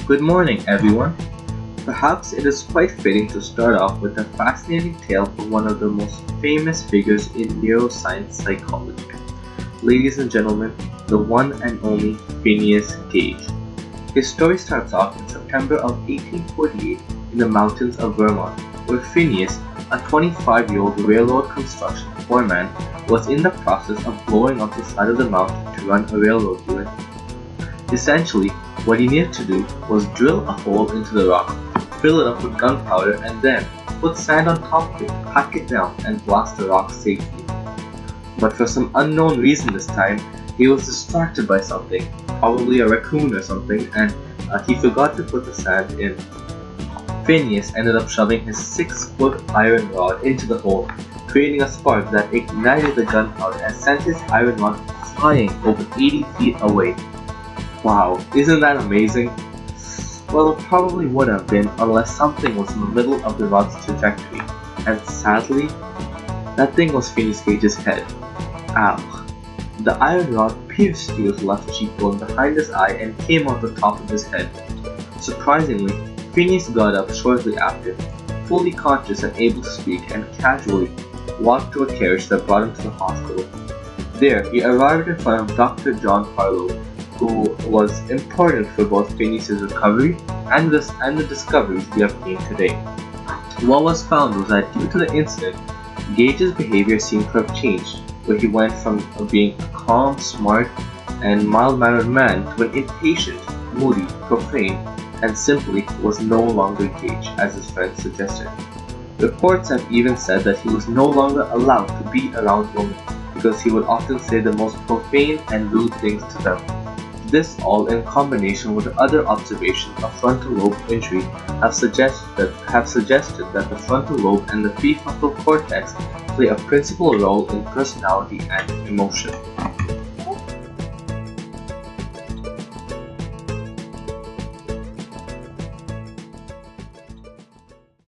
Good morning, everyone. Perhaps it is quite fitting to start off with a fascinating tale of one of the most famous figures in neuroscience psychology. Ladies and gentlemen, the one and only Phineas Gage. His story starts off in September of 1848 in the mountains of Vermont, where Phineas, a 25-year-old railroad construction foreman, was in the process of blowing up the side of the mountain to run a railroad unit. Essentially, what he needed to do was drill a hole into the rock, fill it up with gunpowder, and then put sand on top of it, pack it down, and blast the rock safely. But for some unknown reason this time, he was distracted by something, probably a raccoon or something, and he forgot to put the sand in. Phineas ended up shoving his 6-foot iron rod into the hole, creating a spark that ignited the gunpowder and sent his iron rod flying over 80 feet away. Wow, isn't that amazing? Well, it probably would have been unless something was in the middle of the rod's trajectory, and sadly, that thing was Phineas Gage's head. Ow. The iron rod pierced through his left cheekbone behind his eye and came out the top of his head. Surprisingly, Phineas got up shortly after, fully conscious and able to speak, and casually walked to a carriage that brought him to the hospital. There, he arrived in front of Dr. John Harlow, who was important for both Phineas' recovery and the discoveries we have made today. What was found was that due to the incident, Gage's behavior seemed to have changed, where he went from being a calm, smart, and mild-mannered man to an impatient, moody, profane, and simply was no longer Gage, as his friends suggested. Reports have even said that he was no longer allowed to be around women because he would often say the most profane and rude things to them. This all in combination with other observations of frontal lobe injury have suggested that the frontal lobe and the prefrontal cortex play a principal role in personality and emotion.